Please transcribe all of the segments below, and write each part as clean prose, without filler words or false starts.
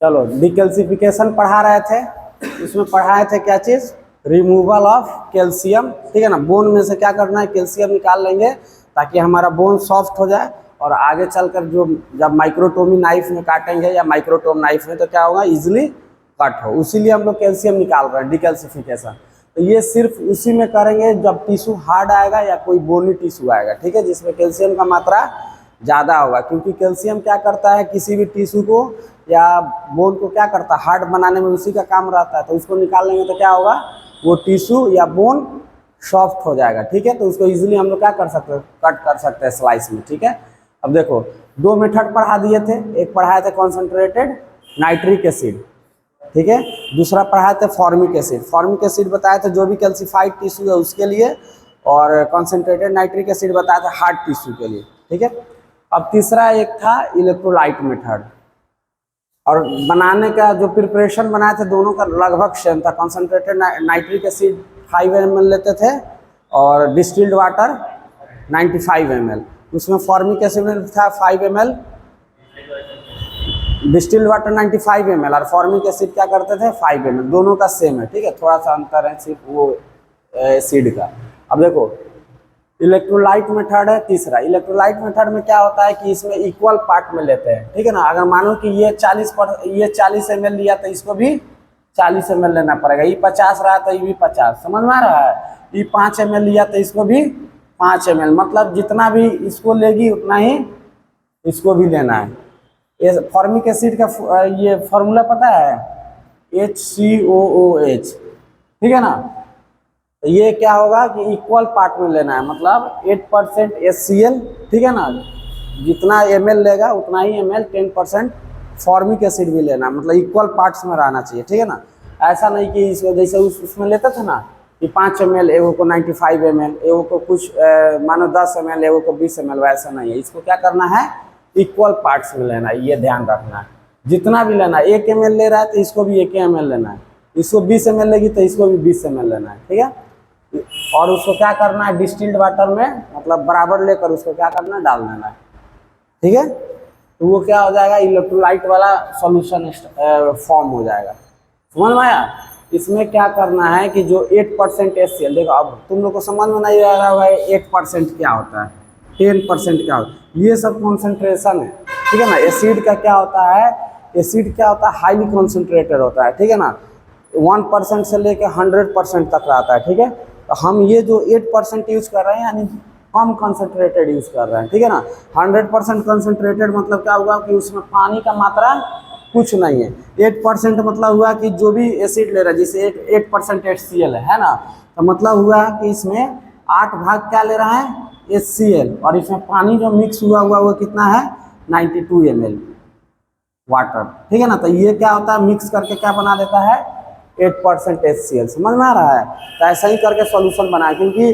चलो डिकैल्सिफिकेशन पढ़ा रहे थे, इसमें पढ़ाए थे क्या चीज़, रिमूवल ऑफ कैल्शियम, ठीक है ना। बोन में से क्या करना है, कैल्शियम निकाल लेंगे ताकि हमारा बोन सॉफ्ट हो जाए और आगे चलकर जो जब माइक्रोटोमी नाइफ में काटेंगे या माइक्रोटोम नाइफ में तो क्या होगा, इजिली कट हो। इसीलिए हम लोग कैल्शियम निकाल रहे हैं, डिकैल्सिफिकेशन। तो ये सिर्फ उसी में करेंगे जब टिश्यू हार्ड आएगा या कोई बोनी टिश्यू आएगा, ठीक है, जिसमें कैल्शियम का मात्रा ज़्यादा होगा। क्योंकि कैल्शियम क्या करता है, किसी भी टिश्यू को या बोन को क्या करता है, हार्ड बनाने में उसी का काम रहता है। तो उसको निकाल लेंगे तो क्या होगा, वो टिश्यू या बोन सॉफ्ट हो जाएगा, ठीक है। तो उसको इजीली हम लोग क्या कर सकते हैं, कट कर सकते हैं स्लाइस में, ठीक है। अब देखो दो मेथड पढ़ा दिए थे, एक पढ़ाए थे कॉन्सेंट्रेटेड नाइट्रिक एसिड, ठीक है, दूसरा पढ़ाए थे फॉर्मिक एसिड। फॉर्मिक एसिड बताए थे जो भी कैल्सिफाइड टिश्यू है उसके लिए, और कॉन्सेंट्रेटेड नाइट्रिक एसिड बताया था हार्ड टिश्यू के लिए, ठीक है। अब तीसरा एक था इलेक्ट्रोलाइट मेथड, और बनाने का जो प्रिपरेशन बनाए थे दोनों का लगभग सेम था। कॉन्सेंट्रेटेड नाइट्रिक एसिड 5 ml लेते थे और डिस्टिल्ड वाटर 95 ml। उसमें फॉर्मिक एसिड में था 5 ml, डिस्टिल्ड वाटर 95 ml, और फॉर्मिक एसिड क्या करते थे 5 ml। दोनों का सेम है, ठीक है, थोड़ा सा अंतर है सिर्फ वो एसिड का। अब देखो इलेक्ट्रोलाइट मेथड है तीसरा। इलेक्ट्रोलाइट मेथड में क्या होता है कि इसमें इक्वल पार्ट में लेते हैं, ठीक है ना। अगर मानो कि ये 40 ml लिया तो इसको भी 40 ml लेना पड़ेगा। ये 50 रहा तो ये भी 50, समझ में आ रहा है। ये 5 ml लिया तो इसको भी 5 ml, मतलब जितना भी इसको लेगी उतना ही इसको भी लेना है। ये फॉर्मिक एसिड का ये फॉर्मूला पता है, HCOOH, ठीक है ना। तो ये क्या होगा कि इक्वल पार्ट में लेना है, मतलब 8% HCl, ठीक है ना, जितना ml लेगा उतना ही ml 10% फॉर्मिक एसिड भी लेना है, मतलब इक्वल पार्ट्स में रहना चाहिए, ठीक है ना। ऐसा नहीं कि इसको जैसे उसमें लेते थे ना कि 5 ml एगो को 95 ml, एगो को कुछ मानो 10 ml एगो को 20 ml, वैसा नहीं है। इसको क्या करना है, इक्वल पार्ट्स में लेना है, ये ध्यान रखना है। जितना भी लेना है, 1 ml ले रहा है तो इसको भी 1 ml लेना है, इसको 20 ml लेगी तो इसको भी 20 ml लेना है, ठीक है। और उसको क्या करना है, डिस्टिल्ड वाटर में मतलब बराबर लेकर उसको क्या करना है, डाल देना है, ठीक है। तो वो क्या हो जाएगा, इलेक्ट्रोलाइट वाला सॉल्यूशन फॉर्म हो जाएगा, समझ में आया। इसमें क्या करना है कि जो 8% HCl, देखो अब तुम लोग को समझ में नहीं आ रहा है 8% क्या होता है, 10% क्या होता है, ये सब कॉन्सेंट्रेशन है, ठीक है ना। एसिड का क्या होता है, एसिड क्या होता है, हाईली कॉन्सेंट्रेटेड होता है, ठीक है ना। 1% से लेकर 100% तक रहता है, ठीक है। तो हम ये जो 8% यूज कर रहे हैं यानी कम कंसनट्रेटेड यूज कर रहे हैं, ठीक है ना। 100% कंसनट्रेटेड मतलब क्या हुआ कि उसमें पानी का मात्रा कुछ नहीं है। 8% मतलब हुआ कि जो भी एसिड ले रहा है, जैसे 8% HCl है ना, तो मतलब हुआ कि इसमें 8 भाग क्या ले रहा है, HCl, और इसमें पानी जो मिक्स हुआ वो कितना है, 92 ml वाटर, ठीक है ना। तो ये क्या होता है, मिक्स करके क्या बना देता है, 8% HCl, समझ में आ रहा है। तो ऐसा ही करके सॉल्यूशन बनाए, क्योंकि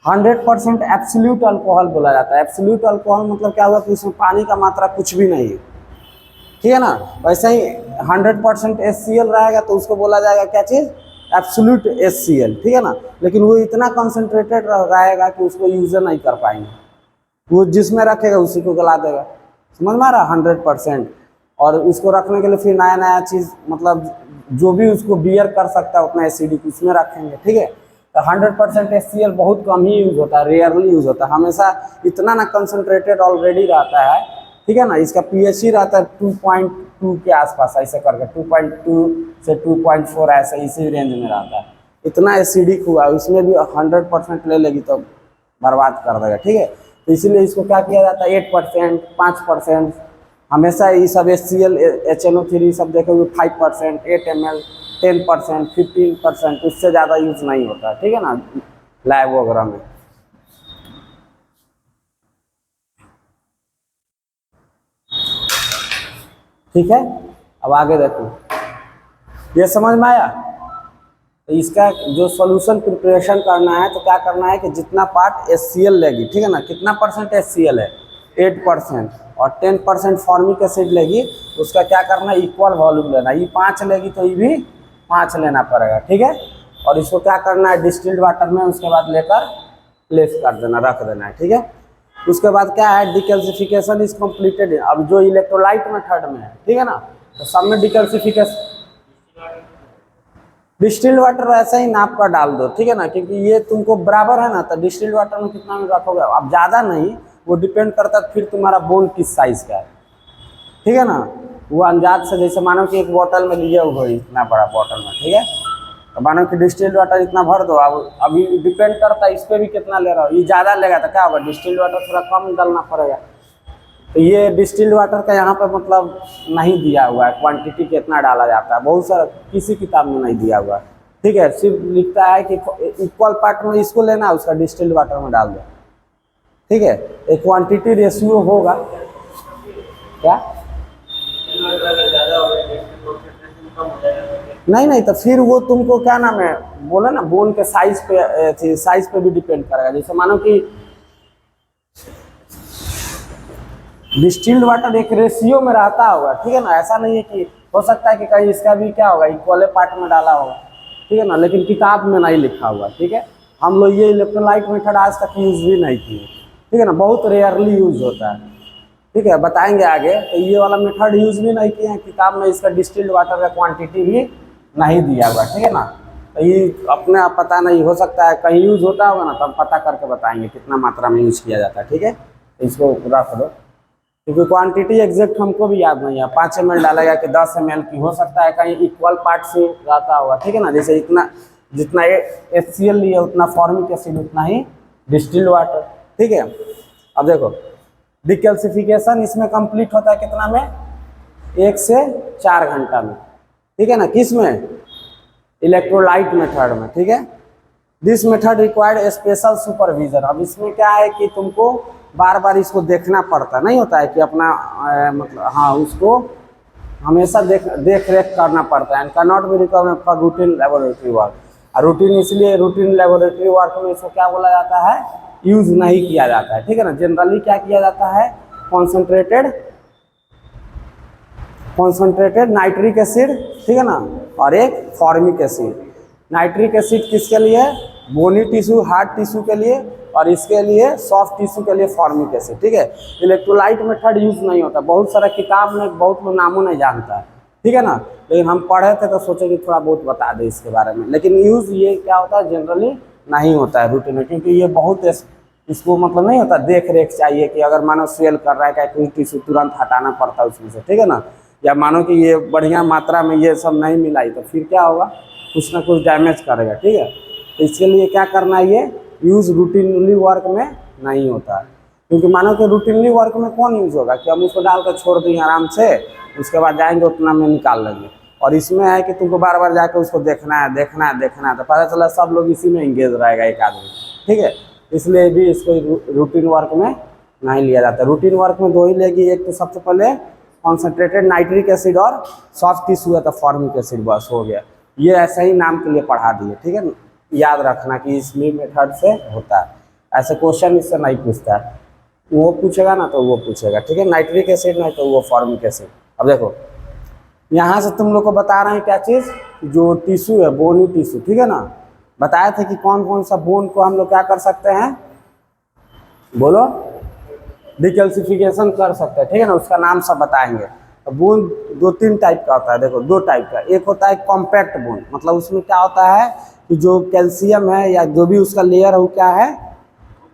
100% एब्सोल्यूट अल्कोहल बोला जाता है। एब्सोल्यूट अल्कोहल मतलब क्या हुआ कि उसमें पानी का मात्रा कुछ भी नहीं है, ठीक है ना। वैसे ही 100% HCl रहेगा तो उसको बोला जाएगा क्या चीज़, एब्सोल्यूट HCl, ठीक है ना। लेकिन वो इतना कंसनट्रेटेड रहेगा कि उसको यूज नहीं कर पाएंगे, वो जिसमें रखेगा उसी को गला देगा, समझ में आ रहा 100%। और उसको रखने के लिए फिर नया नया चीज़, मतलब जो भी उसको बियर कर सकता है उतना एसिडिक उसमें रखेंगे, ठीक है। तो 100% HCl बहुत कम ही यूज होता है, रेयरली यूज होता है। हमेशा इतना ना कंसनट्रेटेड ऑलरेडी रहता है, ठीक है ना। इसका pH रहता है 2.2 के आसपास, ऐसे करके 2.2 से 2.4 ऐसे इसी रेंज में रहता है। इतना एसिडिक हुआ, उसमें भी 100% ले लेगी तो बर्बाद कर देगा, ठीक है। तो इसीलिए इसको क्या किया जाता है, 8%, 5%, हमेशा ये सब HCl HNO3 सब देखोगे 5%, 8 ml, 10%, 15%, उससे ज़्यादा यूज नहीं होता, ठीक है ना, लैब वगैरह में। ठीक है, अब आगे देखो, ये समझ में आया। तो इसका जो सॉल्यूशन प्रिपरेशन करना है तो क्या करना है कि जितना पार्ट HCl लेगी, ठीक है ना, कितना परसेंट HCl है, 8%, और 10% फॉर्मिक एसिड लेगी, उसका क्या करना है, इक्वल वॉल्यूम लेना। ये 5 लेगी तो ये भी 5 लेना पड़ेगा, ठीक है। और इसको क्या करना है, डिस्टिल्ड वाटर में उसके बाद लेकर प्लेस कर देना, रख देना है, ठीक है। उसके बाद क्या है, डिकैल्सिफिकेशन इज कम्प्लीटेड। अब जो इलेक्ट्रोलाइट मेथड में है, ठीक है ना, तो सब में डिकैल्सिफिकेशन, डिस्टिल्ड वाटर ऐसा ही नाप कर डाल दो, ठीक है ना, क्योंकि ये तुमको बराबर है ना, तो डिस्टिल्ड वाटर में कितना में रखोगे, अब ज़्यादा नहीं, वो डिपेंड करता है फिर तुम्हारा बोन किस साइज़ का है, ठीक है ना। वो अंदाज से, जैसे मानो कि एक बोतल में लिए हुए इतना बड़ा बोतल में, ठीक है, तो मानो कि डिस्टिल्ड वाटर इतना भर दो। अब अभी डिपेंड करता है इस पर भी कितना ले रहा हो, ये ज़्यादा लेगा तो क्या होगा, डिस्टिल्ड वाटर थोड़ा कम डालना पड़ेगा। तो ये डिस्टिल्ड वाटर का यहाँ पे मतलब नहीं दिया हुआ है क्वांटिटी कितना डाला जाता है, बहुत सारा किसी किताब में नहीं दिया हुआ है, ठीक है, सिर्फ लिखता है कि इक्वल पार्ट में इसको लेना है, उसका डिस्टिल्ड वाटर में डाल दो, ठीक है। एक क्वांटिटी रेशियो होगा क्या, नहीं नहीं, तो फिर वो तुमको क्या नाम है बोला ना, बोन के साइज पे भी डिपेंड करेगा। जैसे मानो कि डिस्टिल्ड वाटर एक रेशियो में रहता होगा, ठीक है ना, ऐसा नहीं है कि हो सकता है कि कहीं इसका भी क्या होगा इक्वल पार्ट में डाला होगा, ठीक है ना, लेकिन किताब में नहीं लिखा हुआ, ठीक है। हम लोग ये इलेक्ट्रोलाइट मेथड आज तक यूज भी नहीं किए, ठीक है ना, बहुत रेयरली यूज होता है, ठीक है, बताएंगे आगे। तो ये वाला मेथड यूज भी नहीं किए हैं, किताब में इसका डिस्टिल्ड वाटर का क्वांटिटी भी नहीं दिया हुआ, ठीक है ना। तो ये अपने आप पता नहीं, हो सकता है कहीं यूज होता होगा ना, तो हम पता करके बताएंगे कितना मात्रा में यूज किया जाता है, ठीक है। तो इसको रख दो, क्योंकि क्वांटिटी एग्जैक्ट हमको भी याद नहीं है, 5 ml डालेगा कि 10 ml की, हो सकता है कहीं इक्वल पार्ट से रहता होगा, ठीक है ना। जैसे इतना जितना HCl लिया उतना फॉर्मिक एसिड उतना ही डिस्टिल्ड वाटर, ठीक है। अब देखो डिकैल्सिफिकेशन इसमें कंप्लीट होता है कितना में, 1 से 4 घंटा में, ठीक है ना, किस में, इलेक्ट्रोलाइट मेथड में, ठीक है। This method required special supervision. अब इसमें क्या है कि तुमको बार बार इसको देखना पड़ता, नहीं होता है कि अपना मतलब हाँ, उसको हमेशा देख रेख करना पड़ता है, and can not be recover for routine laboratory work. और रूटीन इसलिए रूटीन लेबोरेटरी वर्क में इसको क्या बोला जाता है, यूज नहीं किया जाता है, ठीक है ना। जनरली क्या किया जाता है, कॉन्सेंट्रेटेड नाइट्रिक एसिड, ठीक है ना, और एक फॉर्मिक एसिड। नाइट्रिक एसिड किसके लिए, बोनी टिश्यू हार्ड टिश्यू के लिए, और इसके लिए सॉफ्ट टिश्यू के लिए फॉर्मिक एसिड, ठीक है। इलेक्ट्रोलाइट मेथड यूज नहीं होता, बहुत सारा किताब में बहुत लोग नामों नहीं जानता है, ठीक है ना, लेकिन हम पढ़े थे तो सोचे कि थोड़ा बहुत बता दें इसके बारे में। लेकिन यूज ये क्या होता है, जनरली नहीं होता है रूटीन में, क्योंकि ये बहुत इसको मतलब नहीं होता, देख रेख चाहिए कि अगर मानो स्वेल कर रहा है क्या, कोई टिश्यू तुरंत हटाना पड़ता है उसमें से, ठीक है ना। या मानो कि ये बढ़िया मात्रा में ये सब नहीं मिलाई तो फिर क्या होगा, कुछ ना कुछ डैमेज करेगा, ठीक है। तो इसके लिए क्या करना है, ये यूज़ रूटीनली वर्क में नहीं होता है, क्योंकि मानो कि रूटीनली वर्क में कौन यूज़ होगा कि हम उसको डाल कर छोड़ देंगे आराम से, उसके बाद जाएंगे उतना में निकाल लेंगे। और इसमें है कि तुमको बार बार जाकर उसको देखना है, तो पता चला सब लोग इसी में इंगेज रहेगा एक आदमी, ठीक है। इसलिए भी इसको रूटीन वर्क में नहीं लिया जाता। रूटीन वर्क में दो ही लेगी, एक तो सबसे पहले कॉन्सेंट्रेटेड नाइट्रिक एसिड और सॉफ्ट टिश्यू है तो फॉर्मिक एसिड, बस हो गया। ये ऐसे ही नाम के लिए पढ़ा दिए, ठीक है, याद रखना कि इसलिए मेथड से होता है। ऐसे क्वेश्चन इससे नहीं पूछता है, वो पूछेगा ना तो वो पूछेगा, ठीक है, नाइट्रिक एसिड नहीं तो वो फॉर्मिक एसिड। अब देखो यहाँ से तुम लोग को बता रहे हैं क्या चीज़, जो टिश्यू है बोनी टिश्यू, ठीक है ना, बताए थे कि कौन कौन सा बोन को हम लोग क्या कर सकते हैं, बोलो, डिकैल्सिफिकेशन कर सकते हैं, ठीक है ना, उसका नाम सब बताएंगे। तो बोन 2-3 टाइप का होता है, देखो 2 टाइप का। एक होता है कॉम्पैक्ट बोन, मतलब उसमें क्या होता है कि जो कैल्शियम है या जो भी उसका लेयर है वो क्या है,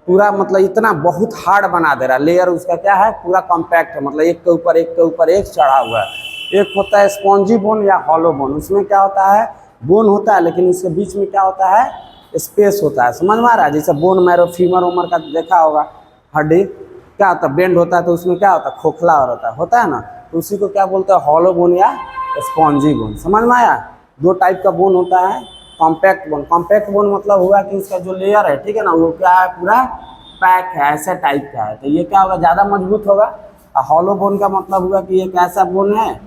पूरा मतलब इतना बहुत हार्ड बना दे रहा है, लेयर उसका क्या है पूरा कॉम्पैक्ट है, मतलब एक के ऊपर एक चढ़ा हुआ है। एक होता है स्पॉन्जी बोन या हॉलो बोन, उसमें क्या होता है, बोन होता है लेकिन उसके बीच में क्या होता है, स्पेस होता है, समझ में आ रहा है। जैसे बोन मैरो फीमर उमर का देखा होगा, हड्डी क्या होता है, बेंड होता है तो उसमें क्या होता है, खोखला और होता है ना, तो उसी को क्या बोलते हैं, हॉलो बोन या स्पॉन्जी बोन। समझ में आया। 2 टाइप का बोन होता है। कॉम्पैक्ट बोन, कॉम्पैक्ट बोन मतलब हुआ कि उसका जो लेयर है, ठीक है ना, वो क्या है पूरा पैक है, ऐसे टाइप का है, तो ये क्या होगा, ज़्यादा मजबूत होगा। और हॉलो बोन का मतलब हुआ कि एक ऐसा बोन है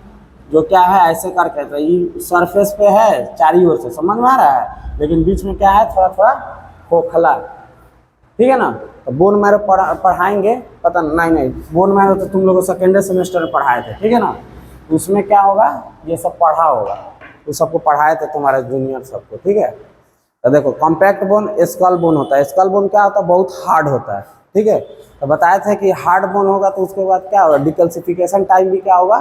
जो क्या है ऐसे करके, तो ये सरफेस पे है चारी ओर से, समझ में आ रहा है, लेकिन बीच में क्या है थोड़ा थोड़ा खोखला, ठीक है ना। तो बोन मैरो पढ़ाएंगे, पता नहीं बोन मैरो तो तुम लोगों को सेकेंडरी सेमेस्टर में पढ़ाए थे, ठीक है ना, उसमें क्या होगा ये सब पढ़ा होगा, तो सबको पढ़ाए थे तुम्हारे जूनियर सबको, ठीक है। तो देखो कॉम्पैक्ट बोन स्कल बोन होता है। स्कल बोन क्या होता है, बहुत हार्ड होता है, ठीक है। तो बताए थे कि हार्ड बोन होगा तो उसके बाद क्या होगा, डिकैल्सिफिकेशन टाइम भी क्या होगा,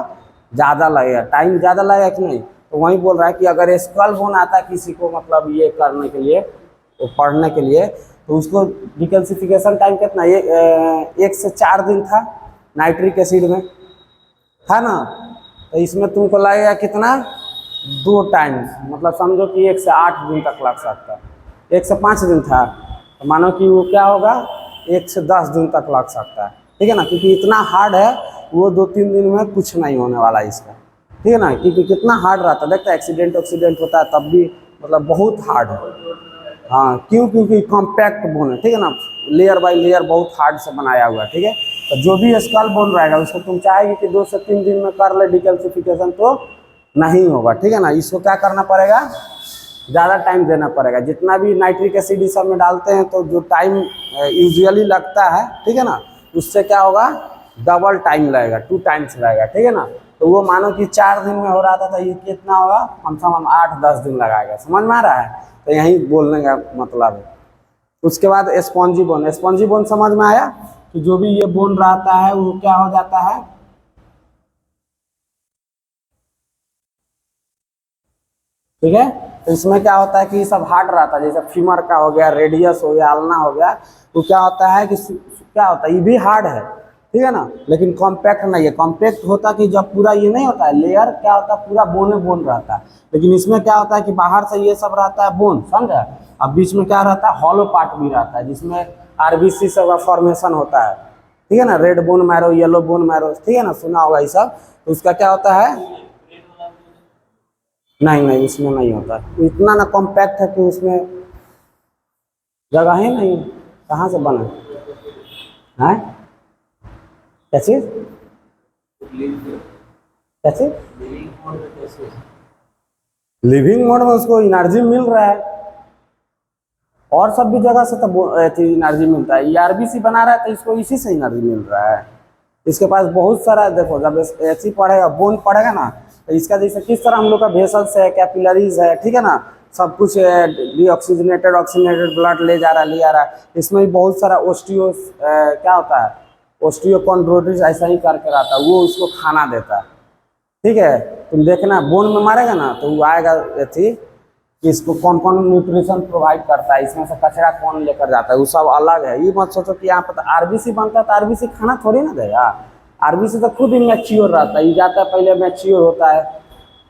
ज़्यादा लगेगा, टाइम ज़्यादा लगेगा कि नहीं। तो वही बोल रहा है कि अगर स्कल बोन आता है किसी को, मतलब ये करने के लिए, तो पढ़ने के लिए, तो उसको डिकल्सिफिकेशन टाइम कितना, ये 1 से 4 दिन था नाइट्रिक एसिड में, था ना। तो इसमें तुमको लगेगा कितना, 2 टाइम, मतलब समझो कि 1 से 8 दिन तक लग सकता है। 1 से 5 दिन था, तो मानो कि वो क्या होगा, 1 से 10 दिन तक लग सकता है, ठीक है ना, क्योंकि इतना हार्ड है, वो 2-3 दिन में कुछ नहीं होने वाला इसका, ठीक है ना, क्योंकि कितना हार्ड रहता है, देखता है एक्सीडेंट होता है तब भी, मतलब बहुत हार्ड है। हाँ, क्यों, क्योंकि कॉम्पैक्ट बोन है, ठीक है ना, लेयर बाय लेयर बहुत हार्ड से बनाया हुआ है, ठीक है। तो जो भी स्कल बोन रहेगा उसको तुम चाहेगी कि 2 से 3 दिन में कर ले डिकल्सिफिकेशन, तो नहीं होगा, ठीक है ना। इसको क्या करना पड़ेगा, ज़्यादा टाइम देना पड़ेगा। जितना भी नाइट्रिक एसिड इस सब में डालते हैं तो जो टाइम यूजुअली लगता है, ठीक है ना, उससे क्या होगा, डबल टाइम लगेगा, 2 टाइम्स लगेगा, ठीक है ना। तो वो मानो कि 4 दिन में हो रहा था, तो ये कितना होगा, कम से कम 8-10 दिन लगाएगा। समझ में आ रहा है, तो यही बोलने का मतलब है। उसके बाद स्पॉन्जी बोन, स्पॉन्जी बोन समझ में आया कि जो भी ये बोन रहता है वो क्या हो जाता है, ठीक है। तो इसमें क्या होता है कि ये सब हार्ड रहता है, जैसे फीमर का हो गया, रेडियस हो गया, अल्ना हो गया, तो क्या होता है कि क्या होता है, ये भी हार्ड है, ठीक है ना, लेकिन कॉम्पैक्ट नहीं है। कॉम्पैक्ट होता कि जब पूरा ये नहीं होता है लेयर, क्या होता है, पूरा बोने बोन रहता है, लेकिन इसमें क्या होता है कि बाहर से ये सब रहता है बोन, समझा, अब बीच में क्या रहता है, हॉलो पार्ट भी रहता है, जिसमें आरबीसी सब का फॉर्मेशन होता है, ठीक है ना, red bone marrow, yellow bone marrow, ठीक है ना, सुना होगा ये सब। तो उसका क्या होता है, नहीं नहीं उसमें नहीं होता, इतना ना कॉम्पैक्ट है कि उसमें जगह ही नहीं, कहाँ से बना है, क्या चीज, क्या चीज, लिविंग मोड में उसको एनर्जी मिल रहा है, और सब भी जगह से तो एनर्जी मिलता है। आरबीसी बना रहा है तो इसको इसी से एनर्जी मिल रहा है। इसके पास बहुत सारा, देखो जब ऐसी पढ़ेगा, बोन पढ़ेगा ना, तो इसका जैसे किस तरह हम लोग का वेसल्स है, कैपिलरीज है, ठीक है ना, सब कुछ डीऑक्सीजनेटेड ऑक्सीजनेटेड ब्लड ले जा रहा है, ले आ रहा है। इसमें भी बहुत सारा ओस्टियो क्या होता है, ओस्टियोकॉन्ड्रोसिस ऐसा ही करके रहता है, वो उसको खाना देता है, ठीक है। तुम देखना बोन में मारेगा ना तो वो आएगा थी कि इसको कौन कौन न्यूट्रिशन प्रोवाइड करता है, इसमें से कचरा कौन लेकर जाता है, वो सब अलग है। ये मत सोचो कि यहाँ पर आरबीसी बनता है तो आरबीसी खाना थोड़ी ना देगा, आरबीसी तो खुद ही मैच्योर रहता है, ये जाता है पहले मैच्योर होता है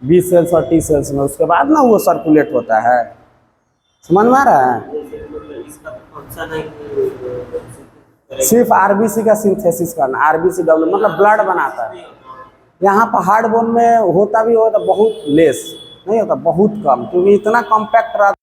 बी सेल्स और टी सेल्स में, उसके बाद ना वो सर्कुलेट होता है। समझ में आ रहा है, सिर्फ आरबीसी का सिंथेसिस करना, आरबीसी डब्ल्यू मतलब ब्लड बनाता है। यहाँ पर हार्ड बोन में होता भी होता बहुत लेस, नहीं होता, बहुत कम, क्योंकि इतना कॉम्पैक्ट रहता